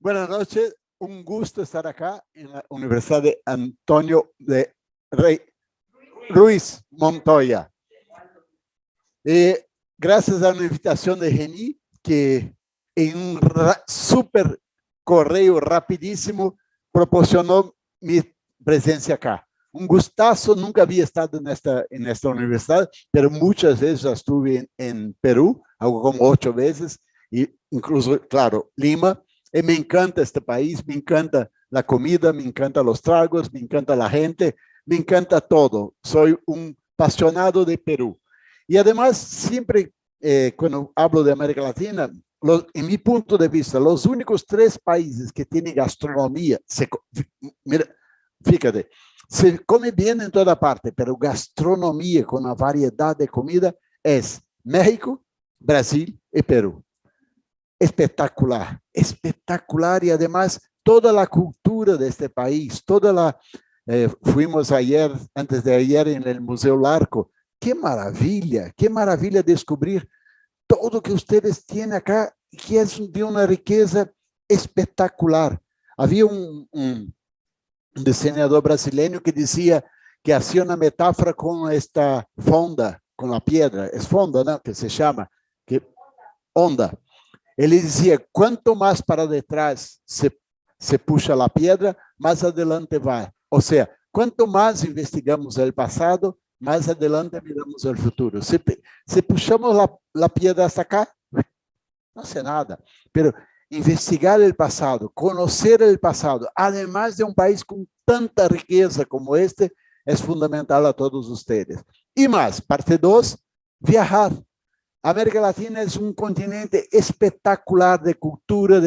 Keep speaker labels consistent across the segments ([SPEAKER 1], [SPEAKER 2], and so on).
[SPEAKER 1] Buenas noches, un gusto estar acá en la Universidad de Antonio de Ruiz Montoya. Gracias a una invitación de Geni, que en un súper correo rapidísimo proporcionó mi presencia acá. Un gustazo, nunca había estado en esta universidad, pero muchas veces ya estuve en Perú, algo como 8 veces, y incluso, claro, Lima. Y me encanta este país, me encanta la comida, me encanta los tragos, me encanta la gente, me encanta todo. Soy un apasionado de Perú. Y además, siempre cuando hablo de América Latina, en mi punto de vista, los únicos 3 países que tienen gastronomía, mira, fíjate, se come bien en toda parte, pero gastronomía con una variedad de comida es México, Brasil y Perú. Espectacular, espectacular, y además toda la cultura de este país, fuimos ayer, antes de ayer, en el Museo Larco. Qué maravilla descubrir todo que ustedes tienen acá, que es de una riqueza espectacular. Había un diseñador brasileño que decía que hacía una metáfora con esta fonda, con la piedra, es fonda, ¿no? Que se llama, que onda. Ele dizia, quanto mais para detrás se puxa a pedra, mais adelante vai. Ou seja, quanto mais investigamos o passado, mais adelante miramos o futuro. Se puxamos a pedra hasta acá, não sei nada. Pero investigar o passado, conhecer o passado, además de um país com tanta riqueza como este, é fundamental a todos vocês. E mais, parte 2, viajar. América Latina es un continente espectacular de cultura,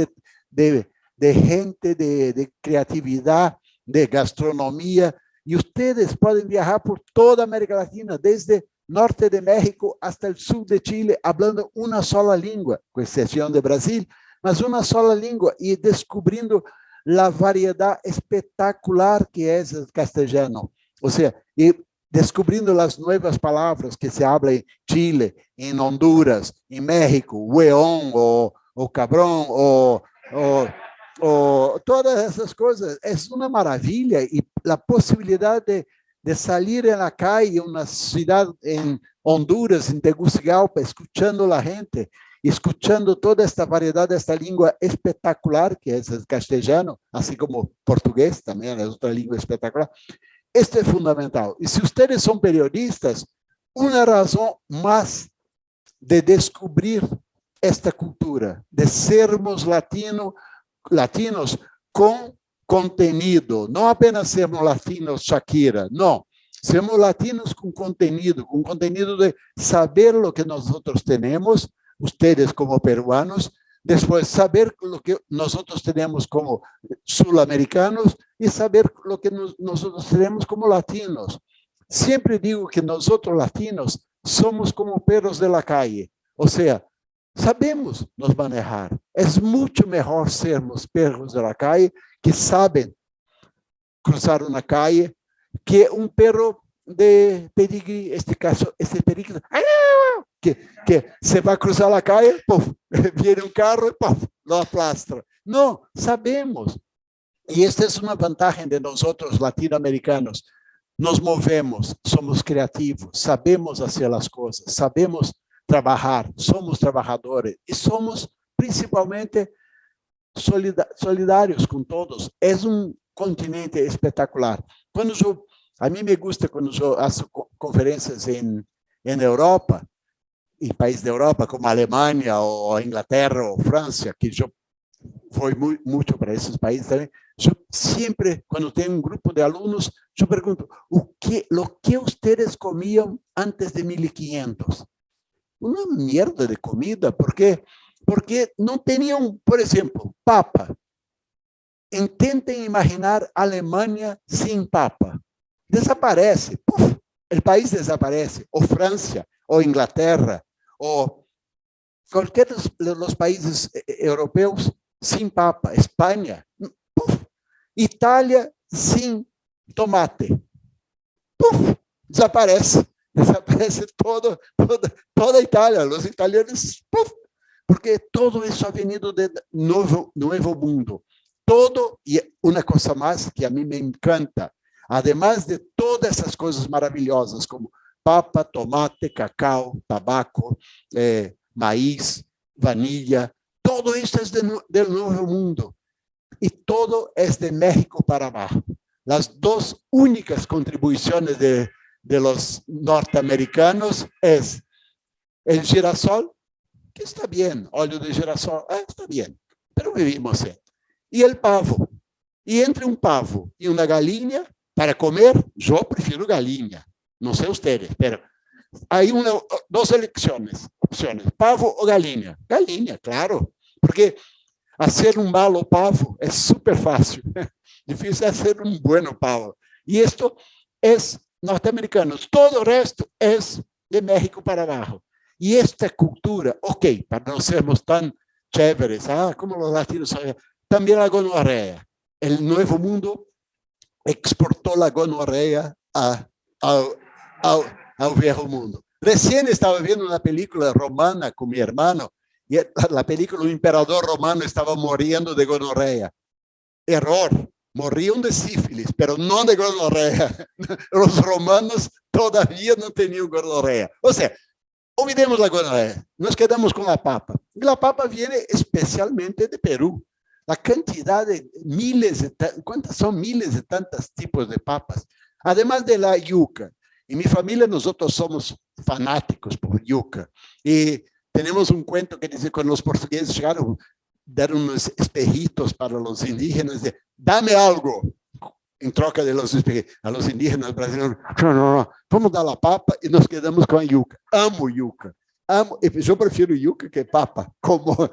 [SPEAKER 1] de gente, de creatividad, de gastronomía, y ustedes pueden viajar por toda América Latina, desde norte de México hasta el sur de Chile, hablando una sola lengua, con excepción de Brasil, mas una sola lengua, y descubriendo la variedad espectacular que es el castellano. O sea, y descubrindo as novas palavras que se habla em Chile, em Honduras, em México, hueón, ou cabrão, ou todas essas coisas. É uma maravilha, e a possibilidade de sair na calle, em uma cidade em Honduras, em Tegucigalpa, escutando a gente, escutando toda esta variedade, esta língua espetacular, que é o castelhano, assim como português também, é outra língua espetacular. Esto es fundamental. Y si ustedes son periodistas, una razón más de descubrir esta cultura, de sermos latinos con contenido, no apenas sermos latinos Shakira, no, sermos latinos con contenido de saber lo que nosotros tenemos, ustedes como peruanos, después saber lo que nosotros tenemos como sudamericanos y saber lo que nosotros tenemos como latinos. Siempre digo que nosotros latinos somos como perros de la calle, o sea, sabemos nos manejar. Es mucho mejor sermos perros de la calle que saben cruzar una calle que un perro de pedigrí, este caso, este periquito, que se vai cruzar a calle, puff, viene um carro e puff, lo aplastra. Não, sabemos. E esta é uma vantagem de nós latino-americanos. Nos movemos, somos criativos, sabemos fazer as coisas, sabemos trabalhar, somos trabalhadores e somos principalmente solidários com todos. É um continente espetacular. A mim me gusta quando eu faço conferências em Europa, em países da Europa, como a Alemanha, ou a Inglaterra, ou França, que eu fui muito para esses países também, eu sempre, quando tenho um grupo de alunos, eu pergunto, o que vocês comiam antes de 1500? Uma merda de comida, porque não tinham, por exemplo, papa. Tentem imaginar a Alemanha sem papa. Desaparece, puf, o país desaparece, ou França, ou Inglaterra, ou qualquer dos países europeus sem papa, Espanha, puf, Itália sem tomate, puf, desaparece toda a Itália, os italianos, puf, porque todo isso ha venido de novo mundo. Todo, e uma coisa mais que a mim me encanta, además de todas essas coisas maravilhosas, como papa, tomate, cacau, tabaco, maíz, vanilha, todo isso é del novo mundo. E todo é de México para abaixo. As duas únicas contribuições de los norte-americanos é o girassol, que está bem, óleo de girassol, está bem, mas vivimos sem. E o pavo. E entre um pavo e uma galinha, para comer, eu prefiro galinha. Não sei vocês, mas há duas opções, pavo ou galinha. Galinha, claro, porque fazer um malo pavo é super fácil. Difícil é ser um bom pavo. E isto é norte-americano. Todo o resto é de México para abaixo. E esta cultura, ok, para não sermos tão chéveres, como os latinos, também a gonorreia. O novo mundo exportou a gonorreia ao velho mundo. Recién estava vendo uma película romana com meu irmão, e a película, o imperador romano estava morrendo de gonorreia. Error, morriam de sífilis, mas não de gonorreia. Os romanos todavia não tinham gonorreia. Ou seja, olvidemos a gonorreia, nos quedamos com a papa. E a papa vem especialmente de Peru. A quantidade de quantas são miles de tantos tipos de papas. Además de la yuca. Em minha família, nós somos fanáticos por yuca. E temos um cuento que diz que quando os portugueses chegaram, deram uns espejitos para os indígenas, dame algo em troca de los espejitos. A los indígenas brasileiros, não, vamos dar a papa e nos quedamos com a yuca. Amo yuca. Amo, eu prefiro yuca que papa. Como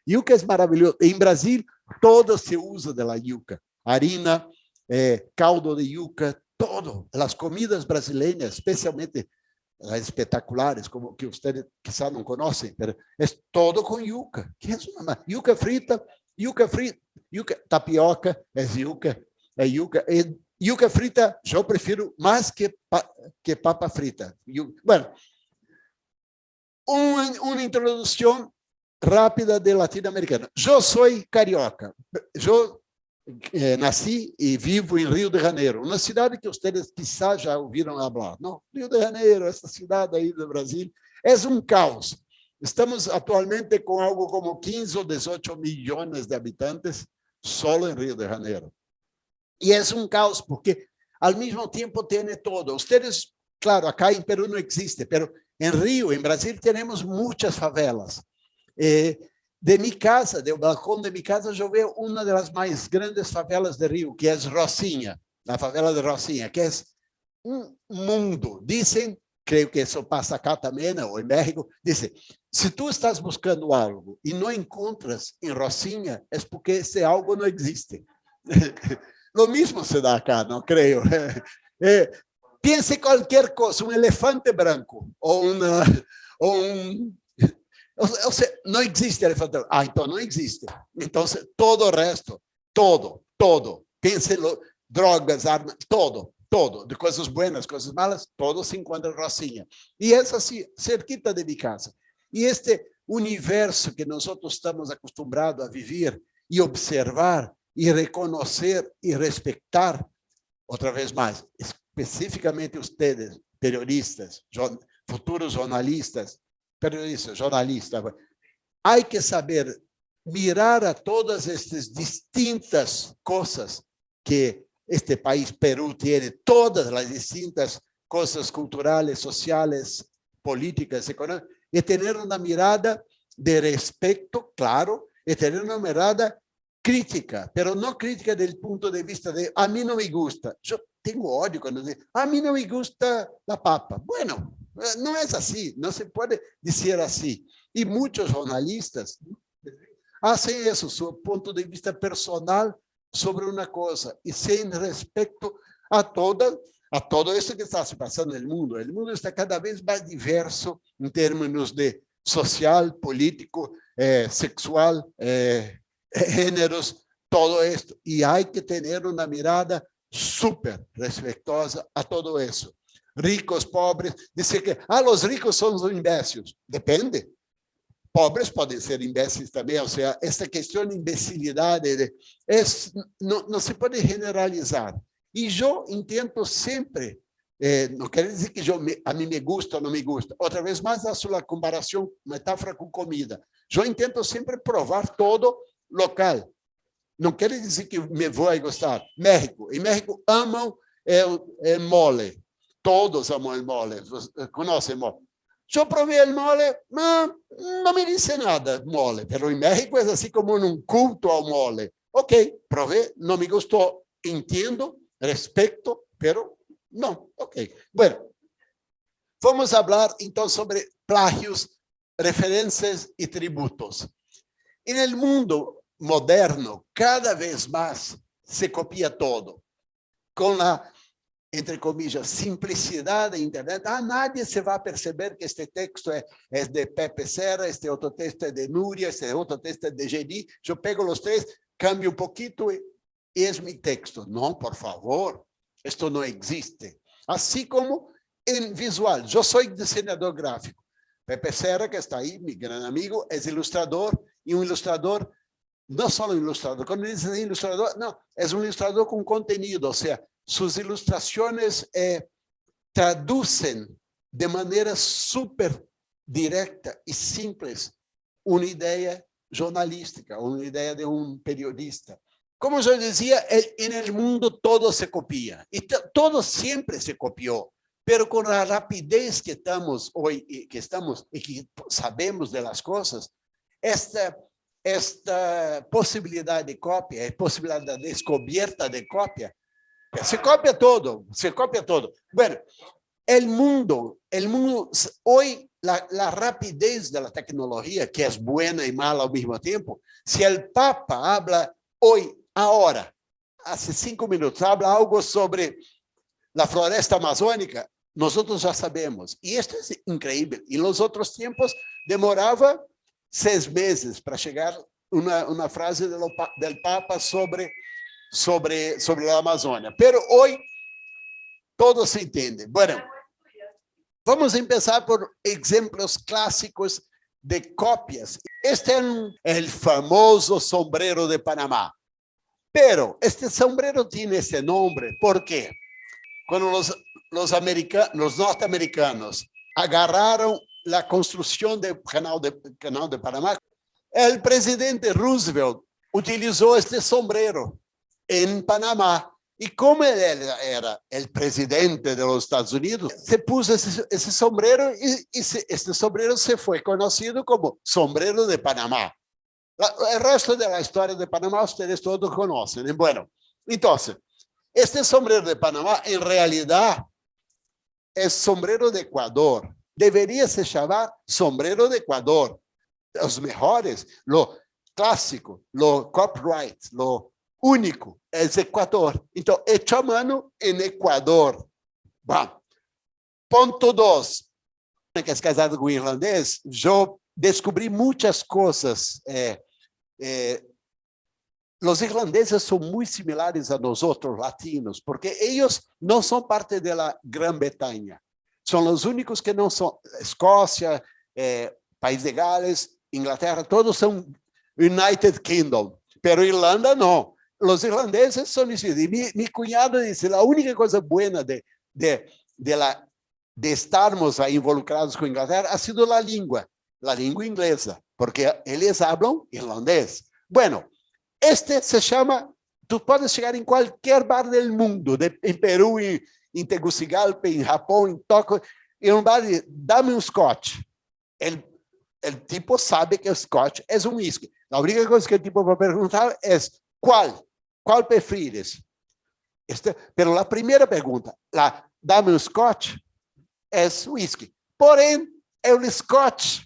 [SPEAKER 1] yuca é maravilhoso. Em Brasil, todo se usa da yuca. Harina, caldo de yuca, todo. As comidas brasileiras, especialmente as espetaculares, como que vocês quizá não conhecem, mas é todo com yuca. Que é uma yuca frita, yuca tapioca, yuca. Yuca frita, eu prefiro mais que papa frita. Bueno, uma introdução rápida de latino-americano. Eu sou carioca. Eu nasci e vivo em Rio de Janeiro, uma cidade que vocês quizá já ouviram falar. Não, Rio de Janeiro, essa cidade aí do Brasil, é um caos. Estamos atualmente com algo como 15 ou 18 milhões de habitantes só em Rio de Janeiro. E é um caos porque, ao mesmo tempo, tem todo. Vocês, claro, acá em Peru não existe, mas em Rio, em Brasil, temos muitas favelas. De minha casa, do balcão de minha casa, eu vejo uma das mais grandes favelas de Rio, que é Rocinha, a favela de Rocinha, que é um mundo. Dizem, creio que isso passa acá também, ou em México, dizem, se tu estás buscando algo e não encontras em Rocinha, é porque esse algo não existe. Lo mesmo se dá acá, não creio. Pense qualquer coisa, um elefante branco, ou não existe elefante branco. Então não existe. Então, todo o resto, todo. Pense drogas, armas, todo, de coisas buenas, coisas malas, todo se encontra em Rocinha. E essa cerquita de minha casa. E este universo que nós estamos acostumados a viver e observar, e reconhecer e respeitar, outra vez mais, especificamente vocês, periodistas, futuros jornalistas, há que saber mirar a todas estas distintas coisas que este país, Peru, tem, todas as distintas coisas culturais, sociais, políticas, econômicas, e ter uma mirada de respeito, claro, e ter uma mirada crítica, pero não crítica do ponto de vista de a mim não me gusta. Eu tenho ódio quando digo, a mim não me gusta a papa. Bueno, não é assim, não se pode dizer assim. E muitos jornalistas fazem isso, seu ponto de vista personal sobre uma coisa, e sem respeito a todo isso que está se passando no mundo. O mundo está cada vez mais diverso em termos de social, político, sexual, géneros, todo esto. E há que ter uma mirada super respeitosa a todo isso. Ricos, pobres, dizer que os ricos são os imbéciles. Depende. pobres podem ser imbéceis também, ou seja, essa questão de imbecilidade não se pode generalizar. E eu intento sempre, não quer dizer que a mim me gusta ou não me gusta, outra vez mais a sua comparação, metáfora com comida. Eu intento sempre provar todo local. Não quer dizer que me vou gostar. México. Em México amam el mole. Todos amam el mole. Conhecem mole? Eu provei el mole, mas não me disse nada, mole. Mas em México é assim como um culto ao mole. Ok, provei, não me gostou. Entendo, respeito, pero não. Ok. Bueno, vamos falar então sobre plágios, referências e tributos. No mundo moderno, cada vez mais se copia todo. Com a, entre comillas, simplicidade da internet, nadie se vai perceber que este texto é de Pepe Serra, este outro texto é de Núria, este outro texto é de Gedi. Eu pego os três, cambio um pouquinho e é meu texto. Não, por favor, isto não existe. Assim como em visual. Eu sou desenhador gráfico. Pepe Serra, que está aí, meu grande amigo, é ilustrador, e um ilustrador, não só um ilustrador, quando ele diz ilustrador, não, é um ilustrador com conteúdo, ou seja, suas ilustrações traduzem de maneira super direta e simples uma ideia jornalística, uma ideia de um periodista. Como eu dizia, no mundo todo se copia, e todo sempre se copiou, pero com a rapidez que estamos hoje, que sabemos das coisas, esta possibilidade de cópia, a possibilidade da descoberta de cópia, se copia todo, se copia todo. Bueno, el mundo hoy, la rapidez de la tecnología, que es buena y mala al mismo tiempo, si el Papa habla hoy, ahora, hace 5 minutos, habla algo sobre la floresta amazónica, nosotros ya sabemos. Y esto es increíble. Y en los otros tiempos demoraba 6 meses para llegar una frase del Papa sobre la Amazônia. Pero hoy todo se entiende. Bueno, vamos a empezar por ejemplos clásicos de copias. Este es el famoso sombrero de Panamá. Pero este sombrero tiene ese nombre. ¿Por qué? Cuando los norteamericanos agarraron la construcción del canal de Panamá, el presidente Roosevelt utilizó este sombrero en Panamá. Y como él era el presidente de los Estados Unidos, se puso ese sombrero y este sombrero se fue conocido como sombrero de Panamá. El resto de la historia de Panamá ustedes todos conocen. Bueno, entonces, este sombrero de Panamá en realidad es sombrero de Ecuador. Debería se llamar sombrero de Ecuador. Los mejores, lo clásico, lo copyright, lo único é Equador. Então, hecho a mano em Equador. Bom. Ponto 2. Que é casado com um irlandês, eu descobri muitas coisas. Os irlandeses são muito similares a nós outros latinos, porque eles não são parte da Grã-Bretanha. São os únicos que não são. Escócia, País de Gales, Inglaterra, todos são United Kingdom. Pero Irlanda não. Os irlandeses são isso. E mi cunhado disse, a única coisa boa de estarmos involucrados com a Inglaterra ha sido a língua inglesa, porque eles falam irlandês. Bueno, este se chama, tu podes chegar em qualquer bar do mundo, em Peru, em Tegucigalpa, em Japão, em Tóquio, em um bar de, dá-me um scotch. O tipo sabe que o scotch é um whisky. A única coisa que o tipo vai perguntar é, ¿Cuál prefieres? Pero la primera pregunta, dame un scotch, es whisky. Porém, el scotch,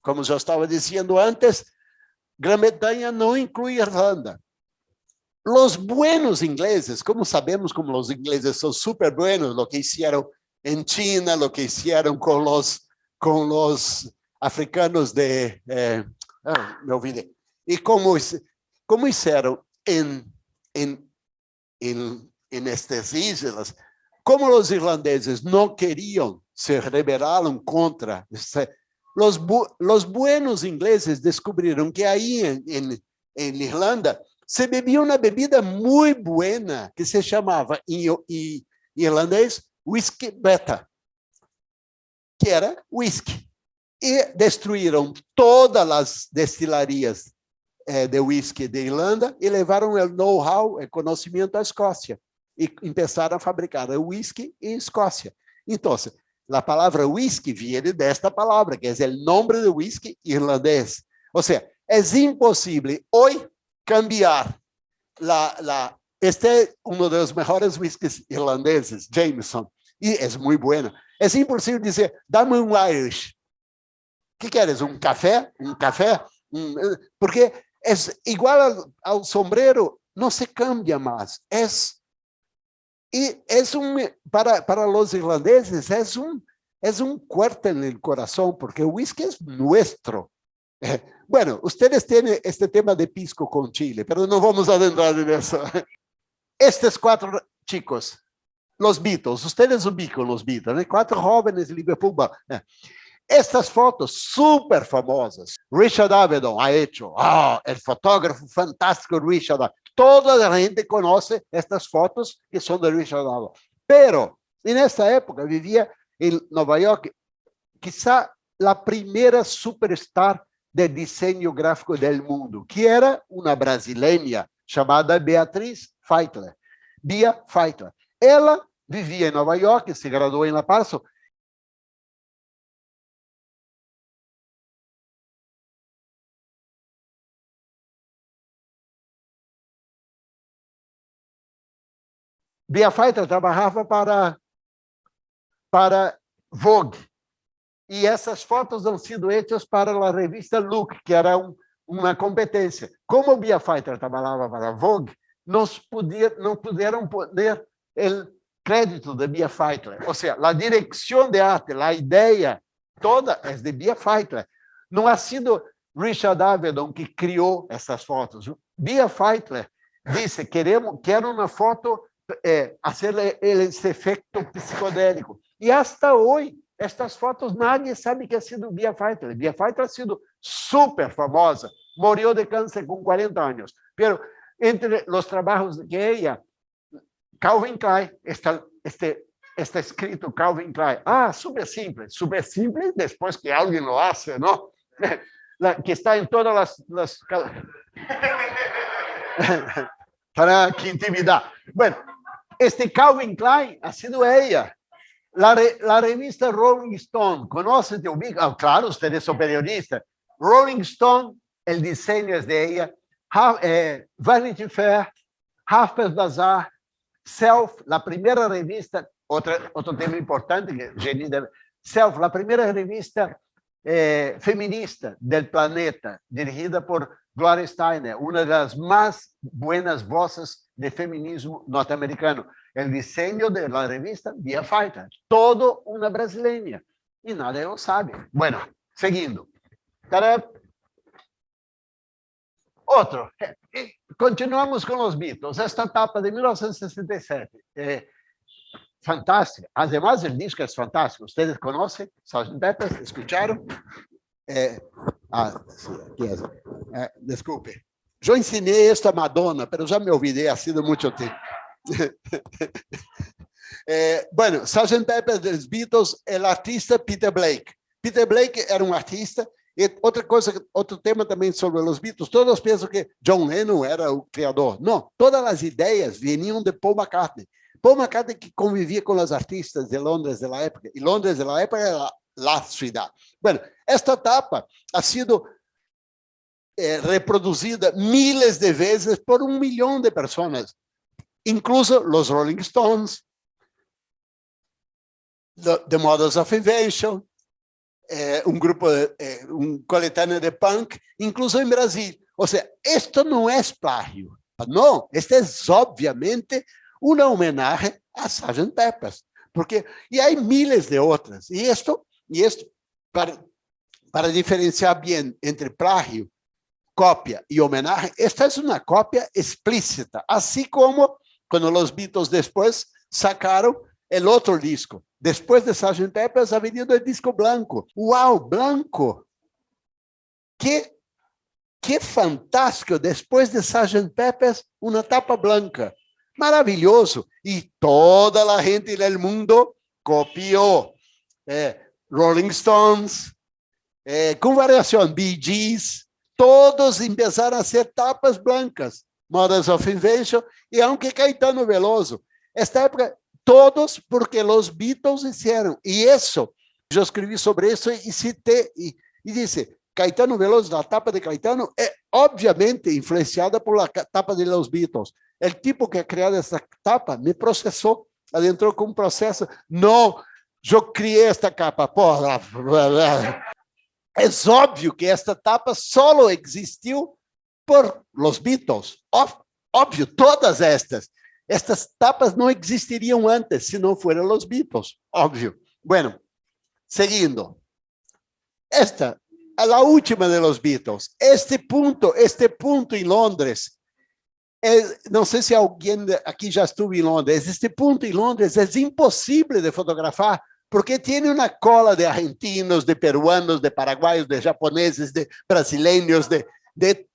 [SPEAKER 1] como yo estaba diciendo antes, Gran Bretaña no incluye Irlanda. Los buenos ingleses, como sabemos como los ingleses son súper buenos, lo que hicieron en China, lo que hicieron con los africanos de... me olvidé. Y como hicieron en estas islas, como os irlandeses não queriam, se rebelaram contra Los buenos ingleses descubriram que aí em Irlanda se bebia uma bebida muito buena que se chamava em irlandês whisky beta, que era whisky. E destruíram todas as destilarias de whisky de Irlanda e levaram o know-how, o conhecimento à Escócia. E começaram a fabricar o whisky em Escócia. Então, a palavra whisky viene desta palavra, que é o nome do whisky irlandês. Ou seja, é impossível hoje cambiar este é um dos melhores whiskies irlandeses, Jameson, e é muito bueno. É impossível dizer, dá-me um Irish. O que queres? Um café? Um café? Porque é igual ao sombrero, não se cambia mais. Para os irlandeses, é um corte no coração, porque o whisky é nuestro. Bueno, ustedes tienen este tema de pisco con Chile, pero no vamos a adentrar en eso. Estos 4 chicos, los Beatles, ustedes ubican los Beatles, ¿eh? 4 jóvenes de Liverpool. Estas fotos súper famosas, Richard Avedon ha hecho, el fotógrafo fantástico Richard Avedon. Toda la gente conoce estas fotos que son de Richard Avedon. Pero en esta época vivía en Nueva York, quizá la primera superstar de diseño gráfico del mundo, que era uma brasileira chamada Beatriz Feitler. Bia Feitler. Ela vivia em Nova York, se graduou em La Paso. Bia Feitler trabalhava para Vogue. E essas fotos han sido hechas para a revista Look, que era uma competência. Como Bia Feitler trabalhava para Vogue, não puderam poner o crédito de Bia Feitler. Ou seja, a direção de arte, a ideia toda é de Bia Feitler. Não ha sido Richard Avedon que criou essas fotos. Bia Feitler disse, quero uma foto, fazer esse efeito psicodélico. E hasta hoje, estas fotos, nadie sabe que ha sido Bia Feitler. Bia Feitler ha sido super famosa. Murió de cáncer con 40 años. Pero entre los trabajos que ella, Calvin Klein, está escrito Calvin Klein. Súper simple, después que alguien lo hace, ¿no? Que está en todas las para que intimidad. Bueno, este Calvin Klein ha sido ella. La revista Rolling Stone, ¿conoce? ¿Te ubica? Claro, ustedes son periodistas. Rolling Stone, el diseño es de ella. Vanity Fair, Harper's Bazaar, Self, la primera revista, otro tema importante, que Jenny debe, Self, la primera revista feminista del planeta, dirigida por Gloria Steinem, una de las más buenas voces de feminismo norteamericano. El diseño de la revista Bia Feitler, todo una brasileña, y nadie lo sabe. Bueno, seguindo. Otro, continuamos con los Beatles, esta etapa de 1967, fantástica. Además, el disco es fantástico. ¿Ustedes conocen Sgt. Pepper? ¿Escucharon? Sí, aquí es. Desculpe. Yo enseñé esto a Madonna, pero ya me olvidé, ha sido mucho tiempo. Bueno, Sgt. Pepper dos Beatles, el artista Peter Blake. Peter Blake era um artista. E outro tema também sobre os Beatles, todos pensam que John Lennon era o criador. Não, todas as ideias vinham de Paul McCartney. Paul McCartney que convivia com os artistas de Londres da época, e Londres da época era a cidade. Bueno, esta etapa ha sido reproduzida miles de vezes por 1 milhão de pessoas, incluso os Rolling Stones, The Mothers of Invention, um grupo, coletâneo de punk, incluso em Brasil. Ou seja, isto não é plágio. Não, isto é obviamente uma homenagem a Sgt. Pepper. E há miles de outras. E isto para diferenciar bem entre plágio, cópia e homenagem, esta é uma cópia explícita. Assim como quando os Beatles depois sacaram o outro disco. Depois de Sgt. Pepper's, ha venido o disco blanco. Uau, blanco! Que fantástico! Depois de Sgt. Pepper's, uma tapa blanca. Maravilhoso! E toda a gente do mundo copiou. Rolling Stones, com variação, Bee Gees, todos começaram a ser tapas blancas. Mothers of Invention, e aunque Caetano Veloso. Esta época, todos porque os Beatles hicieron. E isso, eu escrevi sobre isso e citei, e disse, Caetano Veloso, a tapa de Caetano, é obviamente influenciada por a tapa de los Beatles. O tipo que ha criado essa tapa me processou, adentrou com um processo. Não, eu criei esta capa. Porra. É óbvio que esta tapa só existiu por los Beatles. Óbvio, todas estas tapas não existiriam antes se não fossem los Beatles. Óbvio. Bueno, seguindo. Esta é a última de los Beatles. Este ponto em Londres, não sei se alguém aqui já esteve em Londres, este ponto em Londres é impossível de fotografar, porque tem uma cola de argentinos, de peruanos, de paraguaios, de japoneses, de brasileiros, de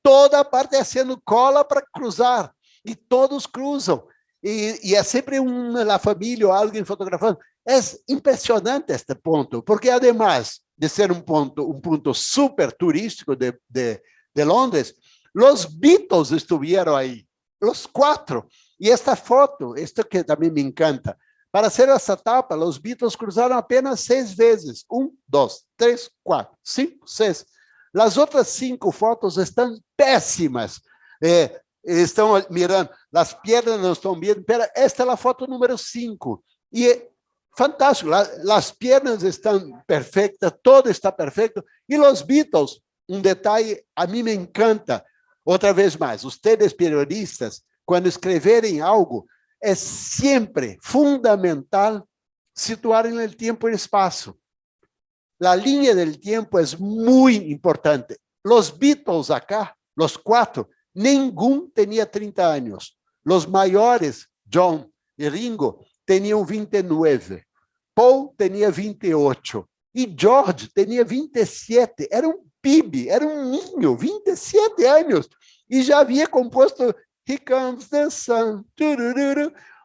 [SPEAKER 1] toda parte fazendo cola para cruzar, e todos cruzam, e é sempre uma família ou alguém fotografando. É impressionante este ponto, porque además de ser um ponto super turístico de Londres, os Beatles estiveram aí, os 4, e esta foto, isto que também me encanta, para hacer essa tapa, os Beatles cruzaram apenas 6 vezes, 1, 2, 3, 4, 5, 6. As outras 5 fotos estão péssimas. Estão mirando, as pernas não estão bem. Esta é a foto número 5. E é fantástico, as pernas estão perfeitas, todo está perfeito. E os Beatles, um detalhe, a mim me encanta. Outra vez mais, os periodistas, quando escreverem algo, é sempre fundamental situar no tempo e espaço. A linha do tempo é muito importante. Os Beatles acá, os 4, nenhum tinha 30 anos. Os maiores, John e Ringo, tinham 29. Paul tinha 28. E George tinha 27. Era um pibe, era um ninho, 27 anos. E já havia composto Here Comes the Sun.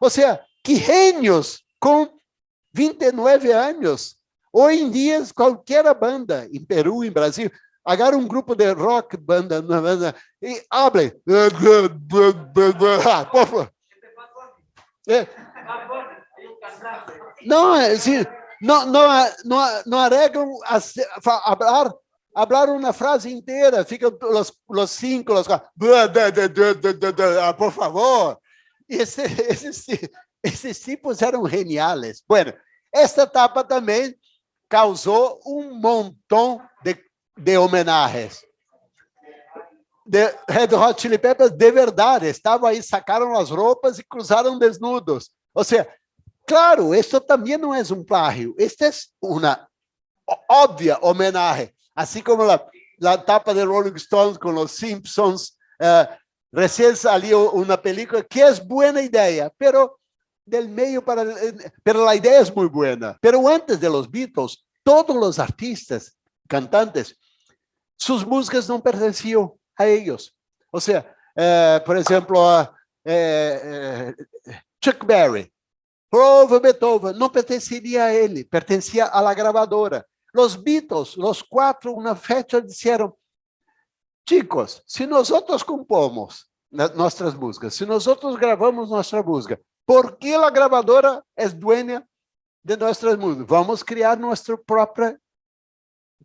[SPEAKER 1] Ou seja, que gênios com 29 anos. Hoje em dia, qualquer banda, em Peru, em Brasil, agarra um grupo de rock, banda e hable. Não, assim, não arreglam hablar uma frase inteira, ficam os 5, os 4, por favor. Esses tipos eram geniais. Bueno, esta etapa também causou um montão de homenagens. De Red Hot Chili Peppers, de verdade, estavam aí, sacaram as roupas e cruzaram desnudos. Ou seja, claro, isso também não é um plágio, esta é uma óbvia homenagem. Assim como a tapa de Rolling Stones com os Simpsons, recién salió uma película que é boa ideia, pero del meio pero a ideia é muito boa. Pero antes de los Beatles, todos os artistas, cantantes, suas músicas não pertenciam a eles. Ou seja, por exemplo, Chuck Berry, prova Beethoven, não pertencia a ele, pertencia à gravadora. Los Beatles, los 4, uma fecha disseram, chicos, se nós compomos nossas músicas, se nós gravamos nossa música, por que a gravadora é dueña de nossas músicas? Vamos criar nossa própria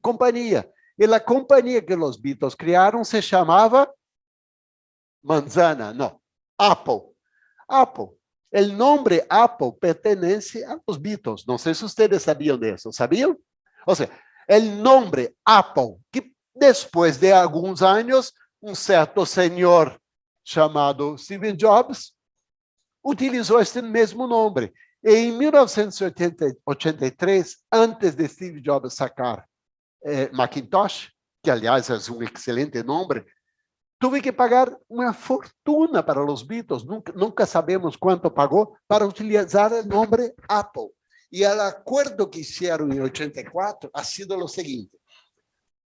[SPEAKER 1] companhia. E a companhia que os Beatles criaram se chamava Manzana, não, Apple. Apple. O nome Apple pertence a los Beatles. Não sei se vocês sabiam disso. Sabiam? Ou seja, o nome Apple, que depois de alguns anos, um certo senhor chamado Steve Jobs utilizou este mesmo nome. E em 1983, antes de Steve Jobs sacar Macintosh, que aliás é um excelente nome, Tuve que pagar uma fortuna para os Beatles, nunca sabemos quanto pagou, para utilizar o nome Apple. E o acordo que fizeram em 84 ha sido o seguinte: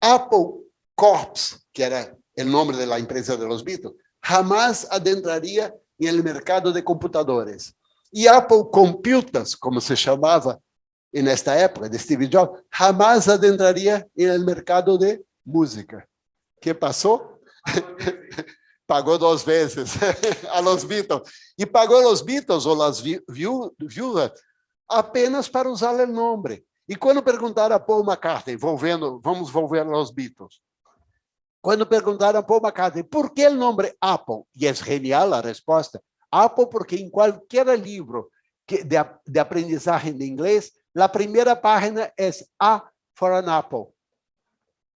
[SPEAKER 1] Apple Corps, que era o nome da empresa de los Beatles, jamás adentraria no mercado de computadores. E Apple Computers, como se chamava nesta época, de Steve Jobs, jamás adentraria no mercado de música. O que passou? Pagou 2 vezes a los Beatles. E pagou a los Beatles ou las viúvas apenas para usar o nome. E quando perguntaram a Paul McCartney, vamos volver aos Beatles, quando perguntaram a Paul McCartney por que o nome Apple, e é genial a resposta, Apple porque em qualquer livro de aprendizagem de inglês, a primeira página é A for an Apple.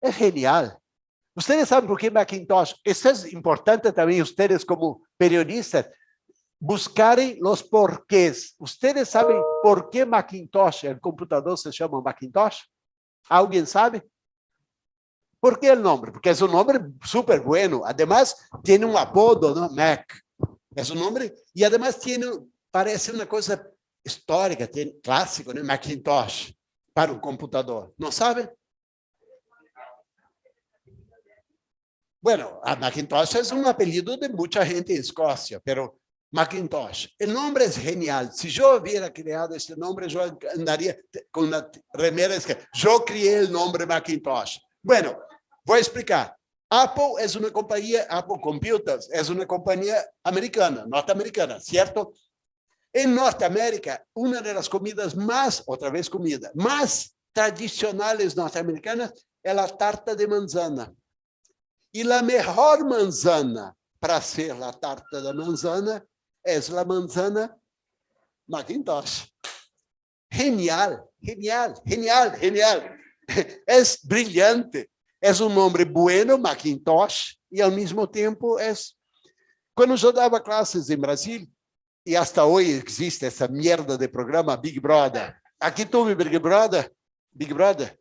[SPEAKER 1] É genial. Vocês sabem por que Macintosh? Isso é importante também, vocês como periodistas, buscarem os porquês. Vocês sabem por que Macintosh, o computador se chama Macintosh? Alguém sabe? ¿Por qué el nombre? Porque es un nombre súper bueno. Además, tiene un apodo, ¿no? Mac. Es un nombre. Y además parece una cosa histórica, clásico, ¿no? Macintosh, para un computador. ¿No sabe? Bueno, a Macintosh es un apellido de mucha gente en Escocia, pero Macintosh. El nombre es genial. Si yo hubiera creado este nombre, yo andaría con una remera que yo creé el nombre Macintosh. Bueno, voy a explicar. Apple es una compañía, Apple Computers, es una compañía americana, norteamericana, ¿cierto? En Norteamérica, una de las comidas más, otra vez comida, más tradicionales norteamericanas es la tarta de manzana. Y la mejor manzana para hacer la tarta de manzana es la manzana Macintosh. Genial, genial, genial, genial. Es brillante. Es un nombre bueno, Macintosh, y al mismo tiempo es... Cuando yo daba clases en Brasil, y hasta hoy existe esa mierda de programa Big Brother. Aquí tuve Big Brother. Big Brother.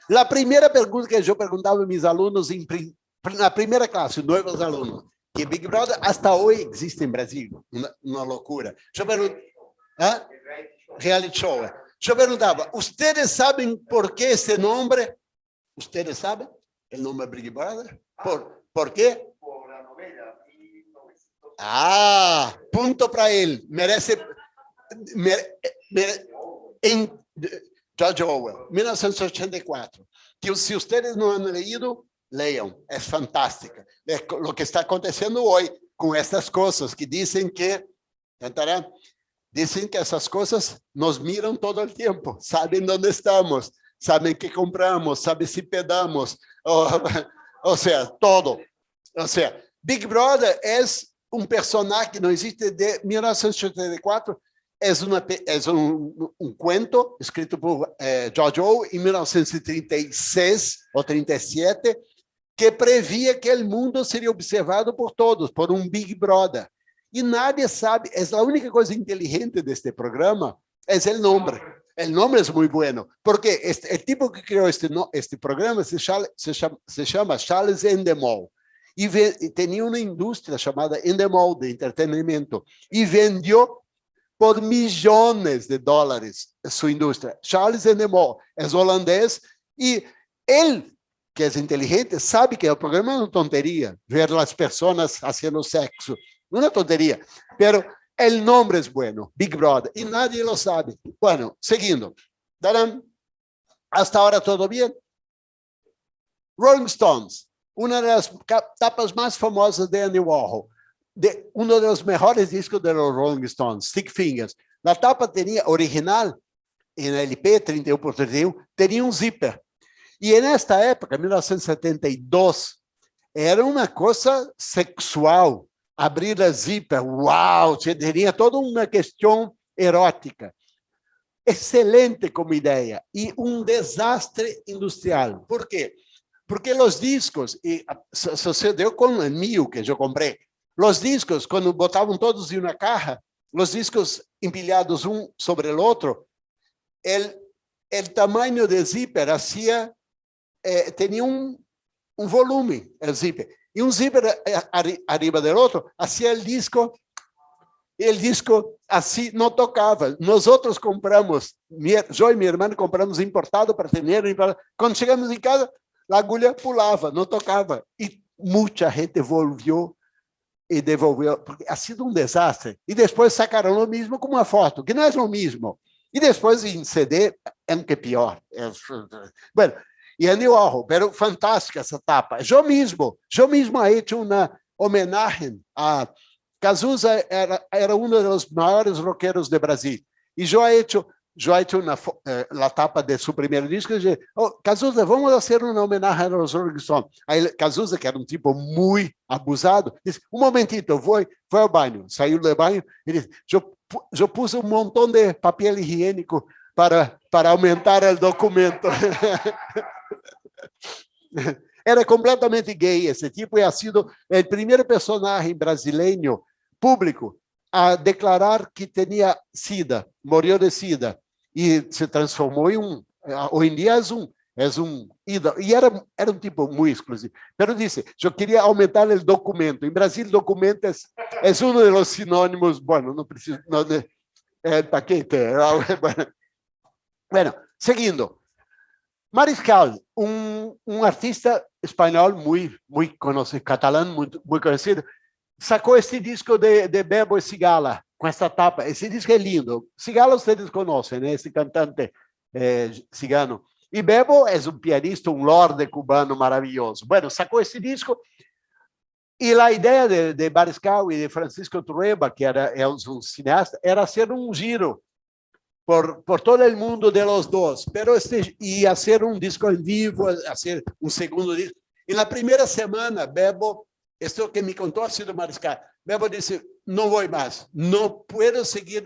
[SPEAKER 1] La primera pregunta que yo preguntaba a mis alumnos en la primera clase, nuevos alumnos, que Big Brother hasta hoy existe en Brasil. Una locura. Yo preguntaba, ¿ah? Reality show. Yo preguntaba, ¿ustedes saben por qué ese nombre? ¿Ustedes saben el nombre Big Brother? ¿Por qué? Por la novela. Ah, punto para él. Merece en George Orwell, 1984. Que si ustedes no han leído, lean. Es fantástica. Es lo que está aconteciendo hoy con estas cosas que dicen que... ¿entenderán? Dicen que essas coisas nos miram todo o tempo, sabem onde estamos, sabem que compramos, sabem se pedamos, ou seja, todo. Ou seja, Big Brother é personagem que não existe de 1984, é um cuento escrito por George Orwell em 1936 ou 37, que previa que o mundo seria observado por todos, por um Big Brother. E nadie sabe, é a única coisa inteligente deste programa, é o nome. O nome é muito bueno, porque o tipo que criou este programa se chama Charles Endemol. E tinha uma indústria chamada Endemol, de entretenimento, e vendeu por milhões de dólares sua indústria. Charles Endemol é holandês, e ele, que é inteligente, sabe que o programa é uma tonteria, ver as pessoas fazendo sexo. Una tontería, pero el nombre es bueno, Big Brother, y nadie lo sabe. Bueno, seguindo. ¿Darán? Hasta ahora todo bien. Rolling Stones, una de las tapas más famosas de Andy Warhol, de uno de los mejores discos de los Rolling Stones, Stick Fingers. La tapa tenía original, en el LP 31x31, tenía un zipper. Y en esta época, 1972, era una cosa sexual. Abrir a zíper, uau, teria toda uma questão erótica. Excelente como ideia e um desastre industrial. Por quê? Porque os discos, e sucedeu com o meu que eu comprei, os discos, quando botavam todos em uma caja, os discos empilhados um sobre o outro, o tamanho de zíper hacía tenía un volumen, el zipper, y un zipper arriba del otro, hacía el disco, y el disco así no tocaba. Nosotros compramos, yo y mi hermano compramos importado para tener. Cuando chegamos em casa, a agulha pulava, não tocava. E muita gente volvió e devolveu, porque ha sido um desastre. E depois sacaram o mesmo com uma foto, que não é o mesmo. E depois em CD, é que pior. Bueno, e Andy Warhol, pero fantástica essa tapa. Eu mesmo he hecho uma homenagem a Cazuza. Era um dos maiores rockeros de Brasil. E eu he hecho la tapa de su primer disco, y dije, Cazuza, vamos a hacer una homenaje a los Rolling Stones. Aí Cazuza, que era un tipo muy abusado, disse, un momentito, foi ao baño. Saiu do baño e disse, eu puse un montón de papel higiénico para aumentar el documento. Era completamente gay esse tipo, e ha sido o primeiro personagem brasileiro público a declarar que tinha SIDA, morreu de SIDA, e se transformou em hoje em dia é um ídolo, e era um tipo muito exclusivo. Pero disse, eu queria aumentar o documento. Em Brasil, documento é um dos sinônimos, bueno, não preciso, paquete. Bueno, seguindo. Mariscal, um artista espanhol muito conhecido, catalão, muito conhecido, sacou este disco de Bebo e Cigala, com essa tapa. Esse disco é lindo. Cigala vocês conhecem, né? Esse cantante cigano. E Bebo é um pianista, um lorde cubano maravilhoso. Bueno, sacou esse disco, e a ideia de Mariscal e de Francisco Trueba, que é um cineasta, era fazer um giro por todo o mundo de los dos, pero ia ser um disco em vivo, hacer um segundo disco. E na primeira semana, Bebo, esto que me contou ha sido Mariscal, Bebo disse, não vou mais, não posso seguir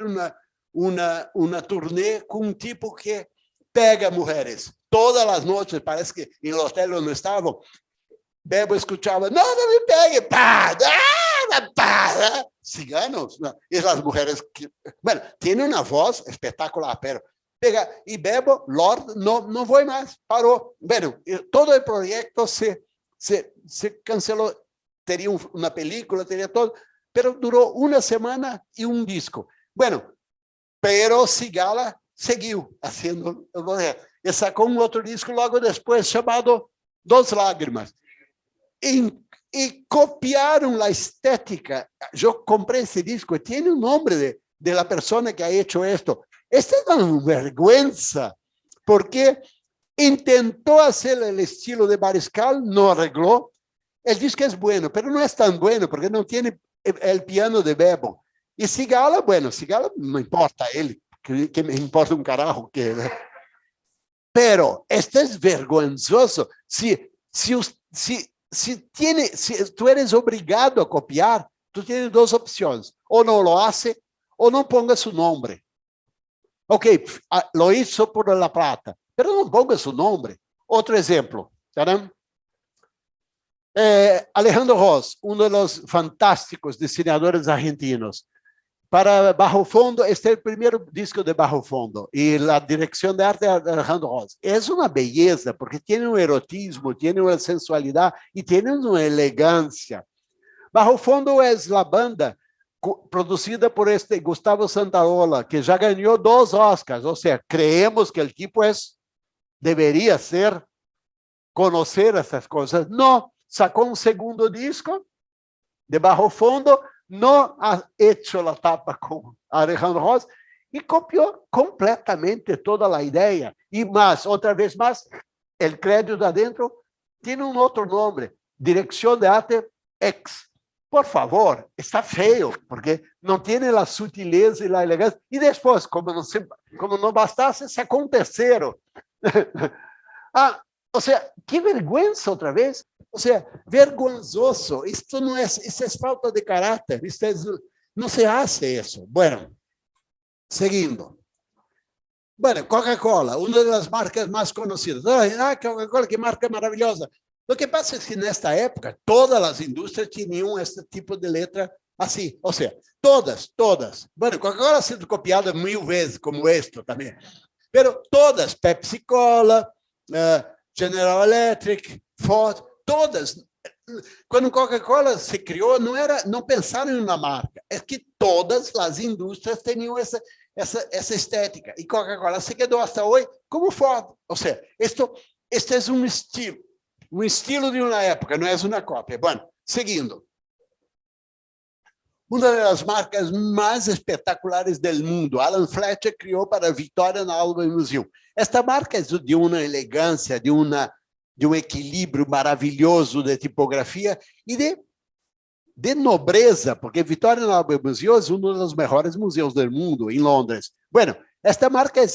[SPEAKER 1] uma turnê com um tipo que pega mulheres. Todas as noites, parece que em hotel onde estavam, Bebo escuchaba, no me pegue, pá, pá, ciganos, ¿no? Y las mujeres, bueno, tiene una voz espectacular, pero pega, y Bebo, Lord, no voy más, paró. Bueno, todo el proyecto se canceló, tenía una película, tenía todo, pero duró una semana y un disco. Bueno, pero Cigala seguiu haciendo, y sacó un otro disco luego después llamado Dos Lágrimas. Y copiaron la estética. Yo compré ese disco y tiene un nombre de la persona que ha hecho esto. Esta es una vergüenza, porque intentó hacer el estilo de Mariscal, no arregló. El disco es bueno, pero no es tan bueno porque no tiene el piano de Bebo. Y Cigala, bueno, Cigala no importa él, que me importa un carajo. Pero esto es vergonzoso. Si tú eres obrigado a copiar, tú tienes dos opciones. O no lo hace, o no ponga su nombre. Ok, lo hizo por La Plata, pero no ponga su nombre. Otro ejemplo. Alejandro Ross, uno de los fantásticos diseñadores argentinos. Para Bajo Fondo, este es el primer disco de Bajo Fondo y la dirección de arte de Alejandro Ross. Es una belleza porque tiene un erotismo, tiene una sensualidad y tiene una elegancia. Bajo Fondo es la banda producida por este Gustavo Santaola, que ya ganó 2 Oscars. O sea, creemos que el tipo debería conocer esas cosas. No, sacó un segundo disco de Bajo Fondo, no ha hecho la tapa con Alejandro Ross y copió completamente toda la idea. Y más, otra vez más, el crédito de adentro tiene un otro nombre, Dirección de Arte X. Por favor, está feo, porque no tiene la sutileza y la elegancia. Y después, como no bastasse, sacó un tercero. O sea, qué vergüenza otra vez. O sea, vergonzoso. Esto no es, esto es falta de carácter. No se hace eso. Bueno, seguindo. Bueno, Coca-Cola, una de las marcas más conocidas. Coca-Cola, qué marca maravillosa. Lo que pasa es que en esta época, todas las industrias tenían este tipo de letra así. O sea, todas. Bueno, Coca-Cola ha sido copiada 1000 veces, como esto también. Pero todas, Pepsi-Cola, General Electric, Ford, todas. Quando Coca-Cola se criou, não pensaram em uma marca, é que todas as indústrias tinham essa estética. E Coca-Cola se quedou até hoje como Ford. Ou seja, este é um estilo de uma época, não é uma cópia. Bom, seguindo. Uma das marcas mais espetaculares do mundo, Alan Fletcher criou para a Victoria na Albert Museum. Esta marca é de uma elegância, de um equilíbrio maravilhoso de tipografia e de nobreza, porque Victoria and Albert Museum é um dos melhores museus do mundo, em Londres. Bueno, esta marca é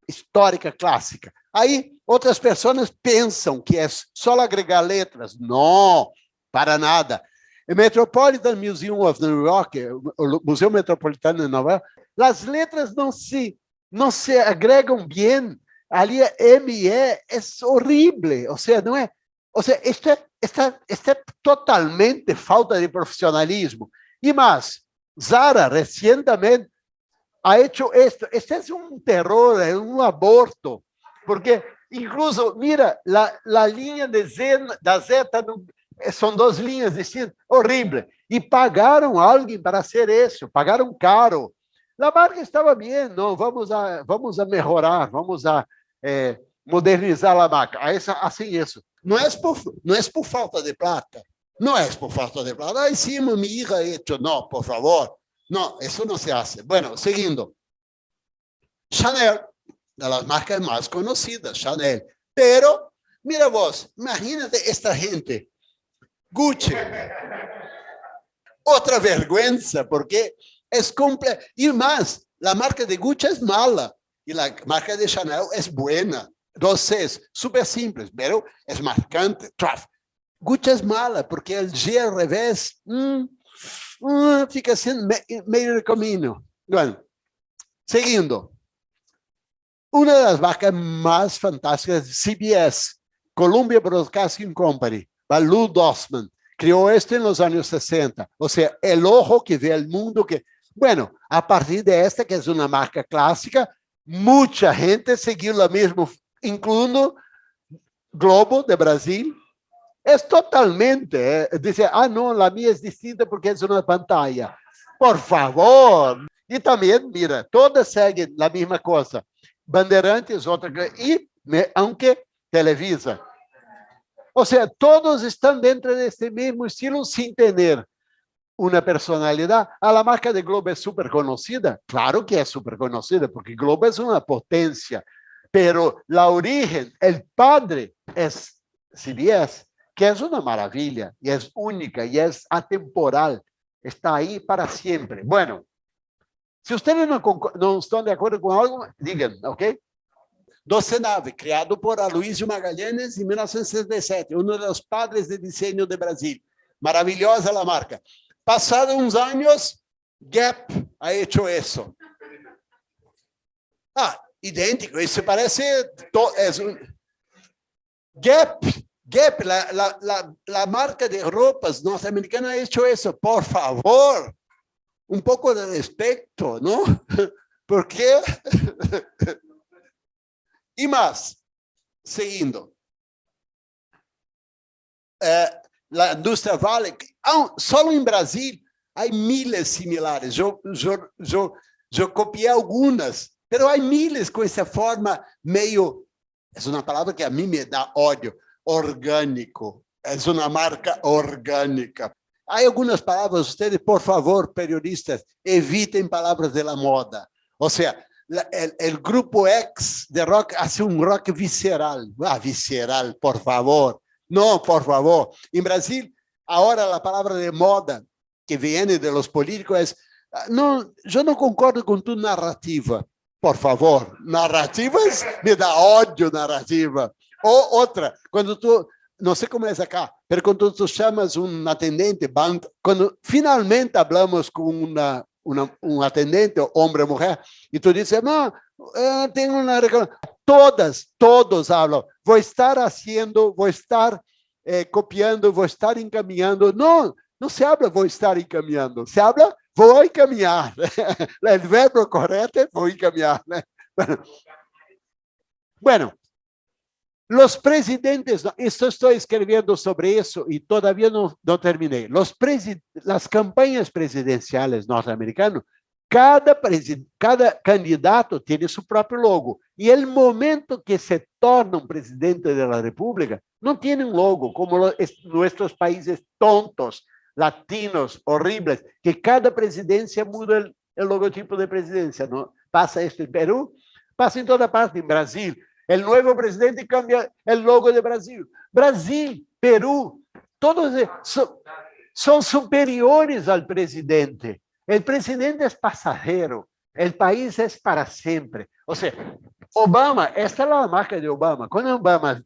[SPEAKER 1] histórica, clássica. Aí, outras pessoas pensam que é só agregar letras. Não, para nada. O Metropolitan Museum of New York, o Museu Metropolitano de Nova York, as letras não se agregam bem. Ali é ME, é horrível. Ou seja, não é. Ou seja, isto é totalmente falta de profissionalismo. E mais, Zara recentemente ha hecho esto. Este é um terror, é um aborto, porque incluso, mira, a linha da Z são duas linhas distintas, horrível. E pagaram alguém para ser isso, pagaram caro. A marca estava bem, não, vamos a melhorar, vamos a modernizar a marca. Assim, isso. Não é por falta de plata. Não é por falta de plata. Aí sim, mi hija ha hecho. Não, por favor. Não, isso não se hace. Bueno, seguindo. Chanel, de las marcas más conocidas, Chanel. Pero, mira vos, imagínate esta gente. Gucci. Outra vergüenza, porque es completo. Y más, la marca de Gucci es mala. Y la marca de Chanel es buena. Entonces, súper simples, pero es marcante. Gucci es mala, porque el G al revés fica assim, meio de caminho. Bueno, seguindo. Uma das marcas mais fantásticas, CBS, Columbia Broadcasting Company, Lou Dossman, criou este nos anos 60. Ou seja, el ojo que vê o mundo que... Bueno, a partir desta, que é uma marca clássica, muita gente seguiu a mesma, incluindo Globo de Brasil. É totalmente, dizer, não, a minha é distinta porque é uma pantalla. Por favor! E também, mira, todas seguem a mesma coisa. Bandeirantes, outra e aunque Televisa. Ou seja, todos estão dentro deste mesmo estilo sem ter uma personalidade. A marca de Globo é super conhecida? Claro que é super conhecida, porque Globo é uma potência. Pero a origem, o padre é CBS, que é uma maravilha, e é única, e é atemporal. Está aí para sempre. Bueno, se vocês não estão de acordo com algo, digam, ok? 12 Nave, criado por Aloysio Magalhães em 1967, um dos padres de desenho de Brasil. Maravilhosa a marca. Passados uns anos, Gap ha hecho isso. Idêntico, isso parece... Gap, a marca de roupas norte-americana ha hecho isso. Por favor, um pouco de respeito, não? Porque... E mais, seguindo, a indústria Vale, só em Brasil, há miles similares. Eu copiei algumas, mas há miles com essa forma meio, é uma palavra que a mim me dá ódio, orgânico. É uma marca orgânica. Há algumas palavras, vocês, por favor, periodistas, evitem palavras da moda. Ou seja, o grupo X de rock hace um rock visceral. Visceral, por favor. Não, por favor. Em Brasil, agora a palavra de moda que vem de los políticos é não, eu não concordo com tu narrativa. Por favor. Narrativas, me dá ódio narrativa. Ou outra, quando tu, não sei como é acá, mas quando tu chamas um atendente, quando finalmente falamos com um atendente, homem ou mulher, e tu dizes, não, tenho uma reclamação. Todos falam, vou estar haciendo, vou estar copiando, vou estar encaminhando. Não se habla vou estar encaminhando, se habla vou encaminhar. O verbo correto é vou encaminhar. Bueno, Los presidentes, esto estoy escribiendo sobre eso y todavía no terminé. Las campañas presidenciales norteamericanas, cada candidato tiene su propio logo. Y el momento que se torna un presidente de la República, no tiene un logo, como nuestros países tontos, latinos, horribles, que cada presidencia muda el logotipo de presidencia. ¿No? Pasa esto en Perú, pasa en toda parte, en Brasil. El nuevo presidente cambia el logo de Brasil. Brasil, Perú, todos son superiores al presidente. El presidente es pasajero. El país es para siempre. O sea, Obama, esta es la marca de Obama. Cuando Obama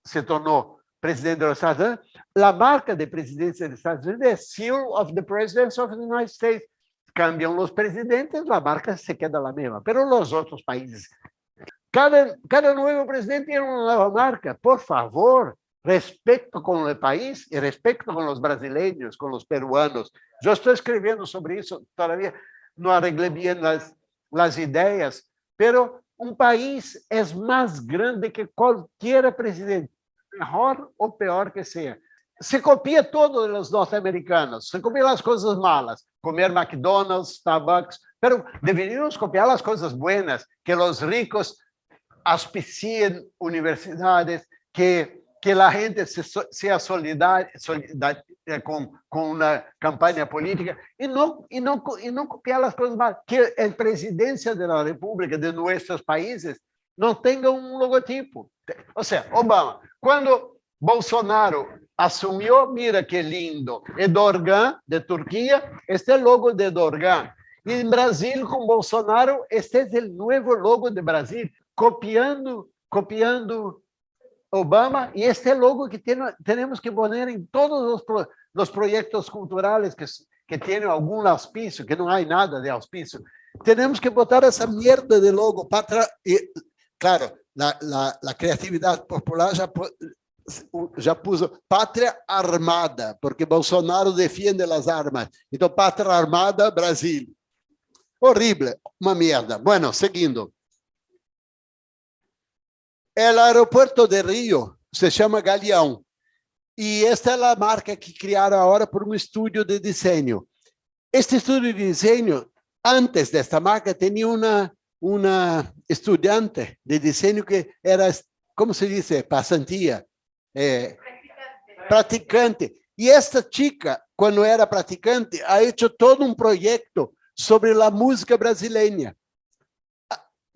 [SPEAKER 1] se tornó presidente de los Estados Unidos, la marca de presidencia de los Estados Unidos es Seal of the President of the United States. Cambian los presidentes, la marca se queda la misma. Pero los otros países... Cada nuevo presidente tiene una nueva marca. Por favor, respeto con el país y respeto con los brasileños, con los peruanos. Yo estoy escribiendo sobre eso, todavía no arreglé bien las ideas, pero un país es más grande que cualquier presidente, mejor o peor que sea. Se copia todo de los norteamericanos, se copia las cosas malas, comer McDonald's, Starbucks, pero deberíamos copiar las cosas buenas, que los ricos auspicien universidades, que la gente sea solidaria con una campaña política y no copiar las cosas malas, que la presidencia de la República de nuestros países no tenga un logotipo. O sea, Obama, cuando Bolsonaro asumió, mira qué lindo, Erdogan de Turquía, este es el logo de Erdogan. Y en Brasil, con Bolsonaro, este es el nuevo logo de Brasil, copiando Obama, y este logo que tenemos que poner en todos los proyectos culturales que tienen algún auspicio, que no hay nada de auspicio. Tenemos que botar esa mierda de logo para atrás. Y, claro, la creatividad popular já puso Pátria Armada, porque Bolsonaro defiende as armas. Então, Pátria Armada, Brasil. Horrível, uma merda. Bueno, seguindo. El aeropuerto de Rio se chama Galeão. E esta é a marca que criaram agora por um estúdio de desenho. Este estúdio de desenho, antes desta marca, tinha uma estudante de desenho que era, como se diz, passantia. Praticante. E esta chica, quando era praticante, ha hecho todo um projeto sobre a música brasileira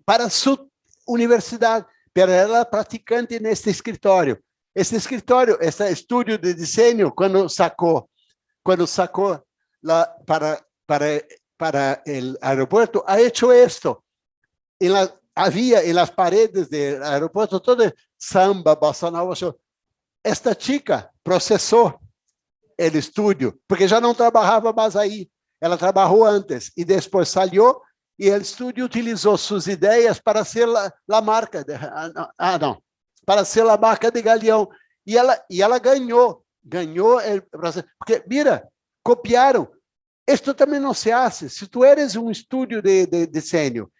[SPEAKER 1] para sua universidade, pero ela praticante neste escritório. Este estúdio de desenho, quando sacou para o aeroporto, ha hecho esto. Havia em las paredes do aeroporto todo samba, bossa nova. Esta chica processou o estúdio, porque já não trabalhava mais aí. Ela trabalhou antes e depois saiu e o estúdio utilizou suas ideias para ser a marca. Para ser a marca de Galeão. E ela ganhou o processo. Porque, mira, copiaram. Isto também não se hace. Se tu eres um estúdio de desenho,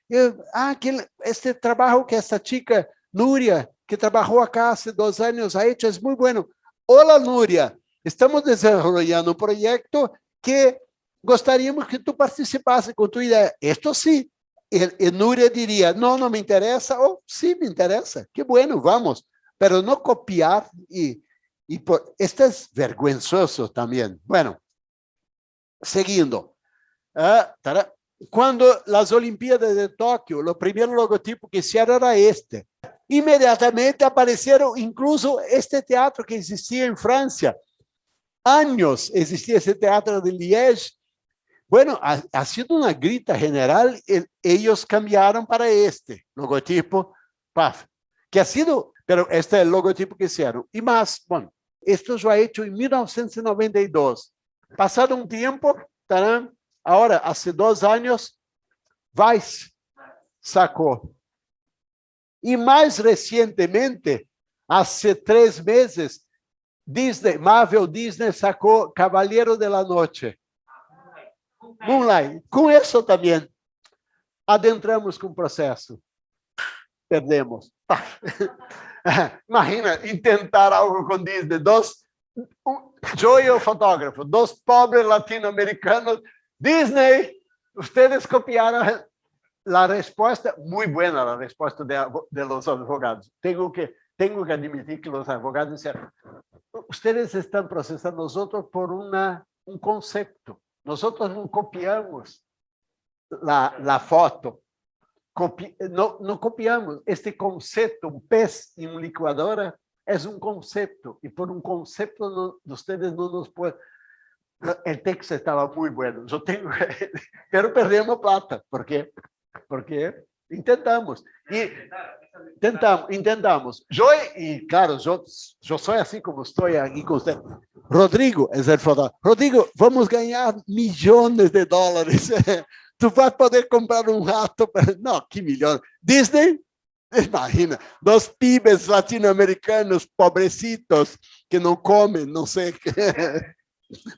[SPEAKER 1] este trabalho que esta chica, Núria, que trabalhou acá há 2 anos, ha hecho, é muito bueno. Olá, Núria, estamos desenvolvendo um projeto que gostaríamos que tu participasse com tua ideia. Isto sim. E Núria diria, não me interessa, ou sim, me interessa. Que bueno, vamos. Pero não copiar esto é vergonzoso também. Bueno, seguindo. Quando as Olimpíadas de Tóquio, o primeiro logotipo que hicieron era este. Inmediatamente apareceram, incluso este teatro que existia em França. Anos existia esse teatro de Liège. Bueno, ha sido uma grita general, eles cambiaram para este logotipo, que ha sido, pero este é o logotipo que hicieron. E mais, bueno, esto já é hecho em 1992. Passado um tempo, agora, há 2 anos, Vice sacou. E mais recentemente, há 3 meses, Marvel Disney sacou Cavaleiro de la Noche. Moonlight. Com isso também, adentramos com o processo. Perdemos. Imagina, intentar algo com Disney. Eu e o fotógrafo, dois pobres latino-americanos. Disney, ustedes copiaram a resposta, muito boa a resposta de los advogados. Tenho que admitir que os advogados disseram, ustedes estão processando nós por conceito. Nós não copiamos a foto. Não copiamos. Este conceito, pez em uma licuadora, é conceito. E por conceito, vocês não nos podem... O texto estava muito bom. Pero perdemos plata. Por quê? Porque intentamos. Intentamos. Claro, eu sou assim como estou aqui com você. Rodrigo é o fotógrafo. Rodrigo, vamos ganhar milhões de dólares. Tu vai poder comprar rato. Não, que milhões. Disney, imagina, dos pibes latino-americanos, pobrecitos, que não comem, não sei,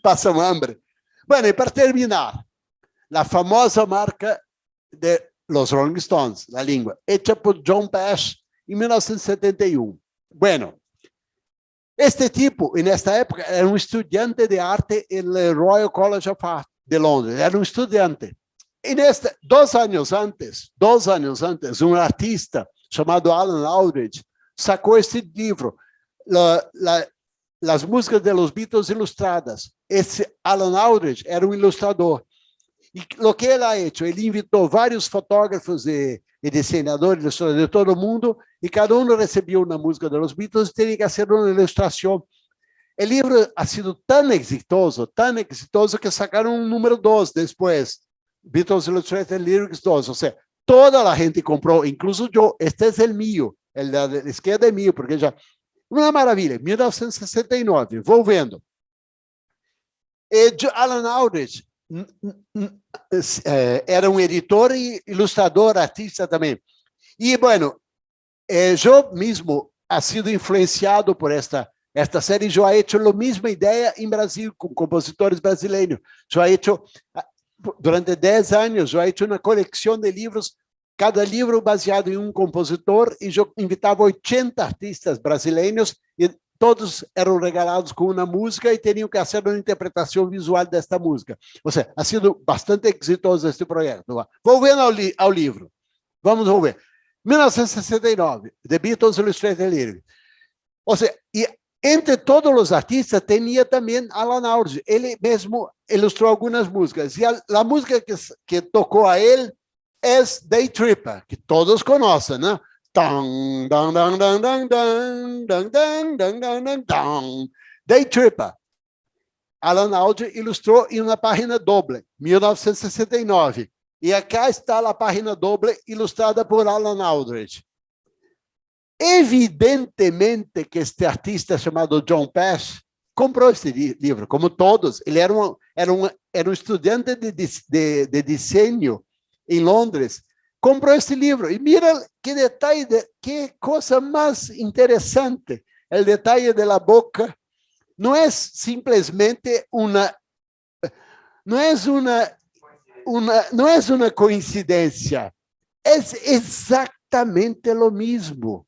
[SPEAKER 1] passam hambre. Bueno, e para terminar, a famosa marca de los Rolling Stones, la língua, hecha por John Bash em 1971. Bueno, este tipo, nesta época, era estudante de arte no Royal College of Art de Londres, era estudante. E 2 anos antes, artista chamado Alan Aldridge sacou este livro, Las músicas de los Beatles ilustradas. Esse Alan Aldridge era ilustrador. E o que ele ha hecho? Ele invitou vários fotógrafos e desenhadores de todo o mundo, e cada um recebia uma música de los Beatles e tinha que fazer uma ilustração. O livro ha sido tão exitoso, que sacaram número 2 depois. Beatles Illustrated Lyrics 2, ou seja, toda a gente comprou, incluso eu. Este é o meu, o da esquerda é meu, porque já... Uma maravilha, 1969, vou vendo. E Alan Aldridge era editor e ilustrador, artista também. E, bueno, eu mesmo ha sido influenciado por esta série. Eu he hecho a mesma ideia em Brasil, com compositores brasileiros. Eu he hecho... Durante 10 anos, eu he hecho uma coleção de livros, cada livro baseado em compositor, e eu invitava 80 artistas brasileiros, e todos eram regalados com uma música e teriam que fazer uma interpretação visual desta música. Ou seja, ha sido bastante exitoso este projeto. Vou ver ao livro. Vamos ver. 1969, The Beatles Illustrated Lyrics. Ou seja, e entre todos os artistas, tinha também Alan Aldridge. Ele mesmo ilustrou algumas músicas. E a música que tocou a ele é Day Tripper, que todos conhecem, né? Day Tripper. Alan Aldridge ilustrou em uma página doble, 1969. E aqui está a página doble ilustrada por Alan Aldridge. Evidentemente que este artista chamado John Bash comprou este livro, como todos. Ele era um estudante de desenho em Londres. Comprou este livro. E mira que detalhe, que coisa mais interessante. O detalhe da boca não é simplesmente não é uma coincidência. É exatamente o mesmo.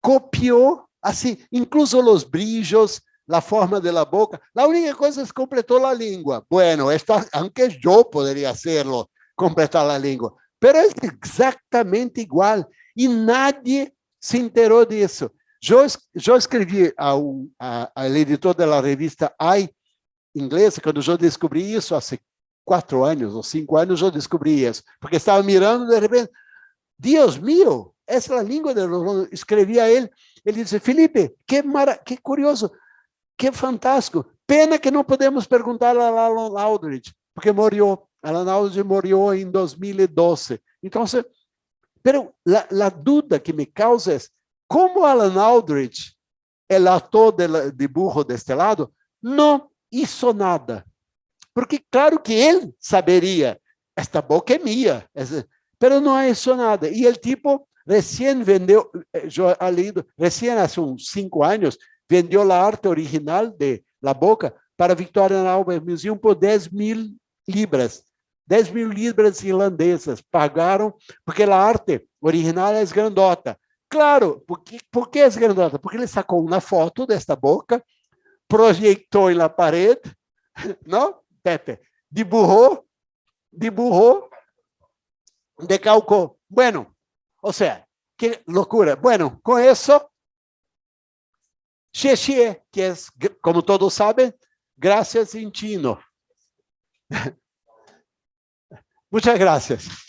[SPEAKER 1] Copiou, assim, incluso os brilhos, a forma da boca. A única coisa é que completou a língua. Bueno, aunque eu poderia hacerlo, completar a língua. Pero é exatamente igual. E nadie se enterou disso. Eu escrevi ao editor da revista AI, inglesa, quando eu descobri isso, há 4 anos ou 5 anos, eu descobri isso. Porque estava mirando, de repente, Deus mío, essa é a língua de los... Escrevi a ele disse, Felipe, que curioso, que fantástico. Pena que não podemos perguntar a Alan Aldridge, porque morreu. Alan Aldridge morreu em 2012. Então, pero a dúvida que me causa é, como Alan Aldridge, o ator de burro deste lado, não hizo nada. Porque, claro que ele saberia, esta boca é minha, pero não hizo nada. E o tipo recém vendeu, recém há uns 5 anos, vendeu a arte original de la boca para Victoria and Albert Museum por 10.000 libras. 10.000 libras irlandesas pagaram, porque a arte original é grandota. Claro, por que é grandota? Porque ele sacou uma foto desta boca, projetou na parede, não, Pepe? Dibujou, decalcou. Bueno, o sea, que loucura. Bueno, com isso, xie, que é, como todos sabem, graças em chino. Muchas gracias.